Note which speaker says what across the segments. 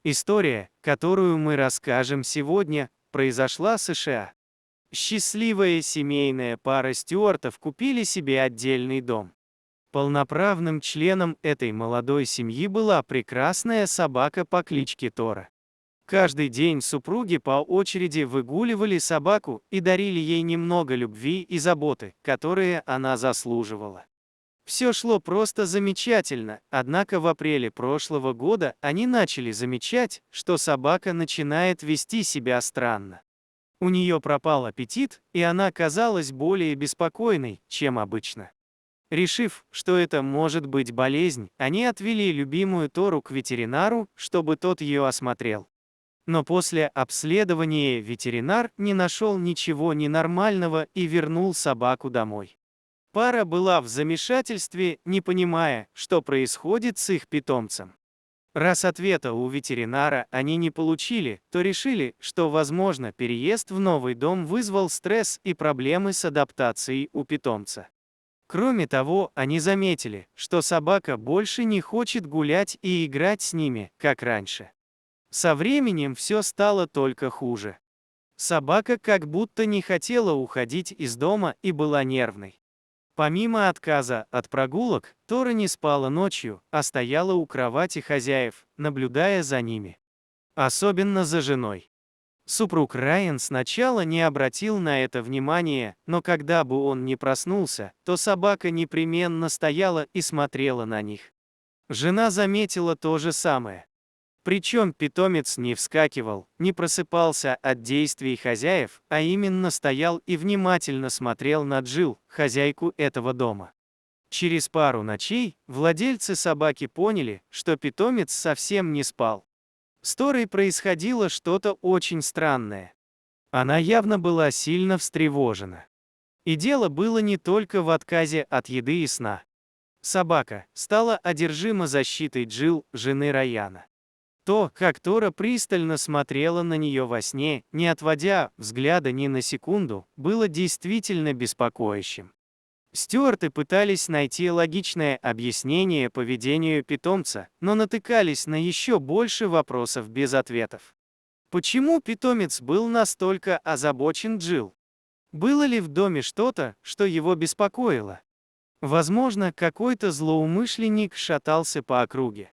Speaker 1: История, которую мы расскажем сегодня, произошла в США. Счастливая семейная пара Стюартов купили себе отдельный дом. Полноправным членом этой молодой семьи была прекрасная собака по кличке Тора. Каждый день супруги по очереди выгуливали собаку и дарили ей немного любви и заботы, которые она заслуживала. Все шло просто замечательно, однако в апреле прошлого года они начали замечать, что собака начинает вести себя странно. У нее пропал аппетит, и она казалась более беспокойной, чем обычно. Решив, что это может быть болезнь, они отвели любимую Тору к ветеринару, чтобы тот ее осмотрел. Но после обследования ветеринар не нашел ничего ненормального и вернул собаку домой. Пара была в замешательстве, не понимая, что происходит с их питомцем. Раз ответа у ветеринара они не получили, то решили, что, возможно, переезд в новый дом вызвал стресс и проблемы с адаптацией у питомца. Кроме того, они заметили, что собака больше не хочет гулять и играть с ними, как раньше. Со временем все стало только хуже. Собака как будто не хотела уходить из дома и была нервной. Помимо отказа от прогулок, Тора не спала ночью, а стояла у кровати хозяев, наблюдая за ними. Особенно за женой. Супруг Райан сначала не обратил на это внимания, но когда бы он не проснулся, то собака непременно стояла и смотрела на них. Жена заметила то же самое. Причем питомец не вскакивал, не просыпался от действий хозяев, а именно стоял и внимательно смотрел на Джилл, хозяйку этого дома. Через пару ночей владельцы собаки поняли, что питомец совсем не спал. С Торой происходило что-то очень странное. Она явно была сильно встревожена. И дело было не только в отказе от еды и сна. Собака стала одержима защитой Джилл, жены Райана. То, как Тора пристально смотрела на нее во сне, не отводя взгляда ни на секунду, было действительно беспокоящим. Стюарты пытались найти логичное объяснение поведению питомца, но натыкались на еще больше вопросов без ответов. Почему питомец был настолько озабочен Джилл? Было ли в доме что-то, что его беспокоило? Возможно, какой-то злоумышленник шатался по округе.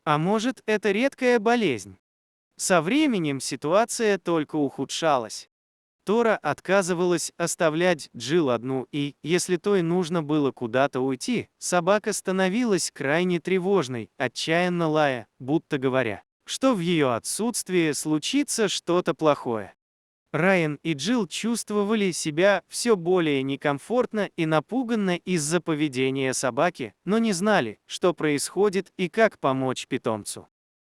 Speaker 1: А может, это редкая болезнь? Со временем ситуация только ухудшалась. Тора отказывалась оставлять Джилл одну и, если той нужно было куда-то уйти, собака становилась крайне тревожной, отчаянно лая, будто говоря, что в ее отсутствии случится что-то плохое. Райан и Джилл чувствовали себя все более некомфортно и напуганно из-за поведения собаки, но не знали, что происходит и как помочь питомцу.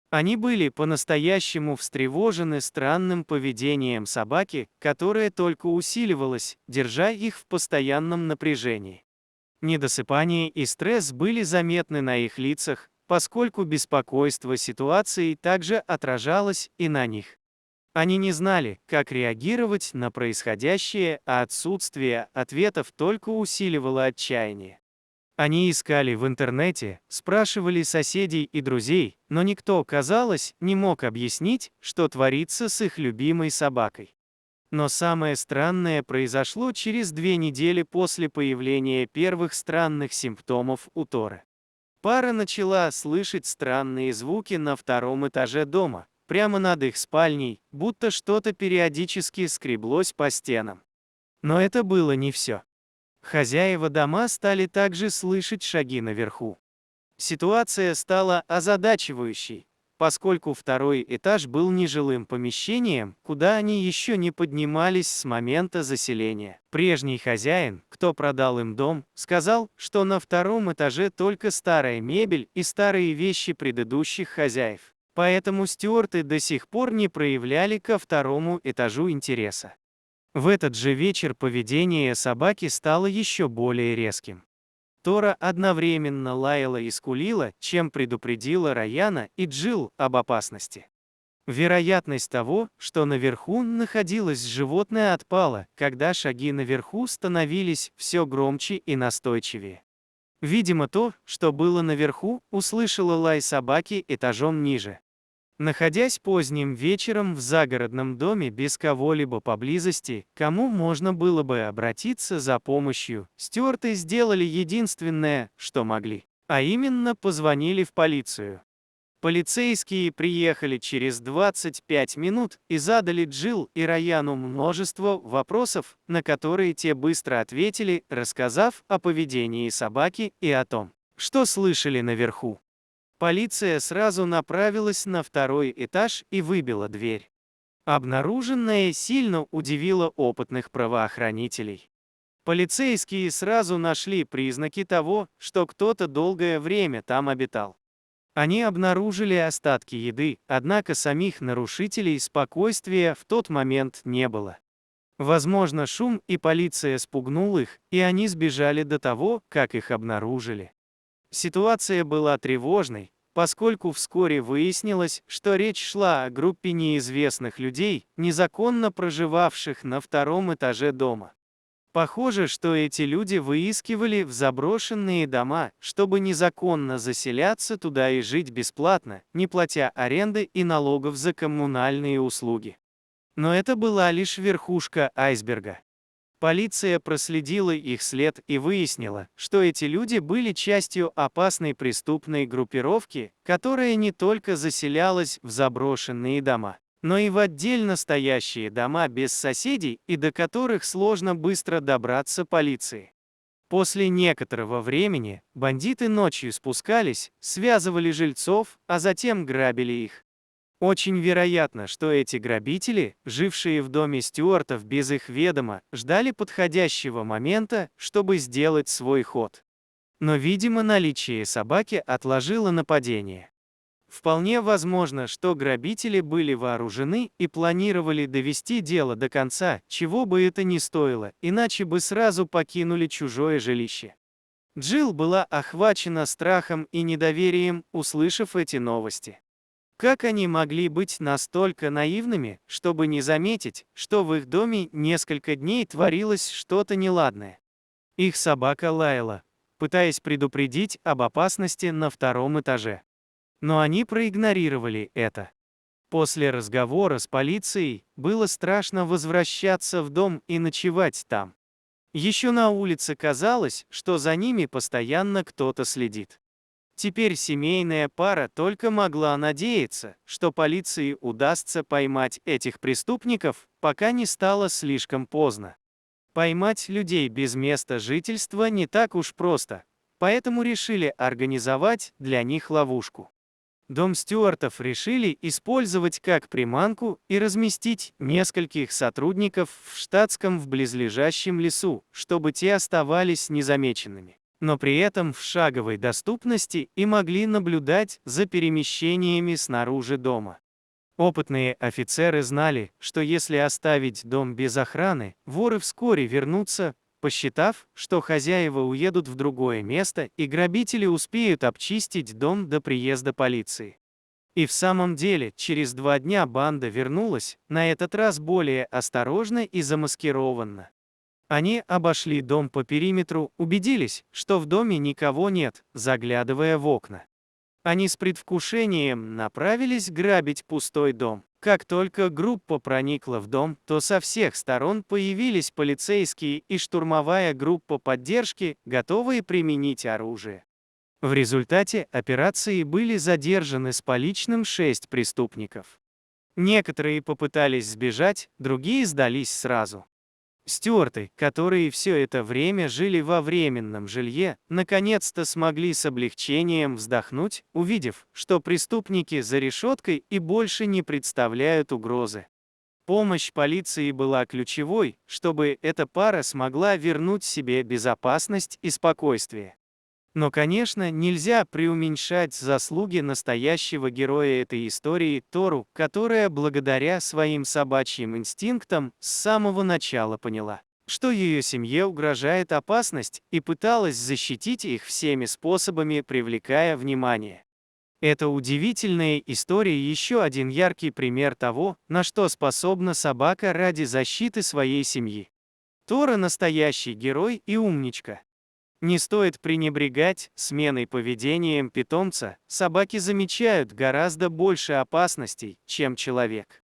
Speaker 1: Они были по-настоящему встревожены странным поведением собаки, которое только усиливалось, держа их в постоянном напряжении. Недосыпание и стресс были заметны на их лицах, поскольку беспокойство ситуации также отражалось и на них. Они не знали, как реагировать на происходящее, а отсутствие ответов только усиливало отчаяние. Они искали в интернете, спрашивали соседей и друзей, но никто, казалось, не мог объяснить, что творится с их любимой собакой. Но самое странное произошло через 2 недели после появления первых странных симптомов у Торы. Пара начала слышать странные звуки на втором этаже дома, прямо над их спальней, будто что-то периодически скреблось по стенам. Но это было не все. Хозяева дома стали также слышать шаги наверху. Ситуация стала озадачивающей, поскольку второй этаж был нежилым помещением, куда они еще не поднимались с момента заселения. Прежний хозяин, кто продал им дом, сказал, что на втором этаже только старая мебель и старые вещи предыдущих хозяев. Поэтому Стюарты до сих пор не проявляли ко второму этажу интереса. В этот же вечер поведение собаки стало еще более резким. Тора одновременно лаяла и скулила, чем предупредила Райана и Джилл об опасности. Вероятность того, что наверху находилось животное, отпала, когда шаги наверху становились все громче и настойчивее. Видимо, то, что было наверху, услышало лай собаки этажом ниже. Находясь поздним вечером в загородном доме без кого-либо поблизости, кому можно было бы обратиться за помощью, стюарты сделали единственное, что могли, а именно позвонили в полицию. Полицейские приехали через 25 минут и задали Джилл и Райану множество вопросов, на которые те быстро ответили, рассказав о поведении собаки и о том, что слышали наверху. Полиция сразу направилась на второй этаж и выбила дверь. Обнаруженное сильно удивило опытных правоохранителей. Полицейские сразу нашли признаки того, что кто-то долгое время там обитал. Они обнаружили остатки еды, однако самих нарушителей спокойствия в тот момент не было. Возможно, шум и полиция спугнул их, и они сбежали до того, как их обнаружили. Ситуация была тревожной, поскольку вскоре выяснилось, что речь шла о группе неизвестных людей, незаконно проживавших на втором этаже дома. Похоже, что эти люди выискивали в заброшенные дома, чтобы незаконно заселяться туда и жить бесплатно, не платя аренды и налогов за коммунальные услуги. Но это была лишь верхушка айсберга. Полиция проследила их след и выяснила, что эти люди были частью опасной преступной группировки, которая не только заселялась в заброшенные дома, но и в отдельно стоящие дома без соседей и до которых сложно быстро добраться полиции. После некоторого времени бандиты ночью спускались, связывали жильцов, а затем грабили их. Очень вероятно, что эти грабители, жившие в доме Стюартов без их ведома, ждали подходящего момента, чтобы сделать свой ход. Но, видимо, наличие собаки отложило нападение. Вполне возможно, что грабители были вооружены и планировали довести дело до конца, чего бы это ни стоило, иначе бы сразу покинули чужое жилище. Джилл была охвачена страхом и недоверием, услышав эти новости. Как они могли быть настолько наивными, чтобы не заметить, что в их доме несколько дней творилось что-то неладное? Их собака лаяла, пытаясь предупредить об опасности на втором этаже. Но они проигнорировали это. После разговора с полицией было страшно возвращаться в дом и ночевать там. Еще на улице казалось, что за ними постоянно кто-то следит. Теперь семейная пара только могла надеяться, что полиции удастся поймать этих преступников, пока не стало слишком поздно. Поймать людей без места жительства не так уж просто, поэтому решили организовать для них ловушку. Дом Стюартов решили использовать как приманку и разместить нескольких сотрудников в штатском в близлежащем лесу, чтобы те оставались незамеченными, но при этом в шаговой доступности и могли наблюдать за перемещениями снаружи дома. Опытные офицеры знали, что если оставить дом без охраны, воры вскоре вернутся, посчитав, что хозяева уедут в другое место и грабители успеют обчистить дом до приезда полиции. И в самом деле, через 2 дня банда вернулась, на этот раз более осторожно и замаскированно. Они обошли дом по периметру, убедились, что в доме никого нет, заглядывая в окна. Они с предвкушением направились грабить пустой дом. Как только группа проникла в дом, то со всех сторон появились полицейские и штурмовая группа поддержки, готовые применить оружие. В результате операции были задержаны с поличным 6 преступников. Некоторые попытались сбежать, другие сдались сразу. Стюарты, которые все это время жили во временном жилье, наконец-то смогли с облегчением вздохнуть, увидев, что преступники за решеткой и больше не представляют угрозы. Помощь полиции была ключевой, чтобы эта пара смогла вернуть себе безопасность и спокойствие. Но, конечно, нельзя преуменьшать заслуги настоящего героя этой истории Тору, которая благодаря своим собачьим инстинктам с самого начала поняла, что ее семье угрожает опасность, и пыталась защитить их всеми способами, привлекая внимание. Эта удивительная история еще один яркий пример того, на что способна собака ради защиты своей семьи. Тора настоящий герой и умничка. Не стоит пренебрегать сменой поведением питомца, собаки замечают гораздо больше опасностей, чем человек.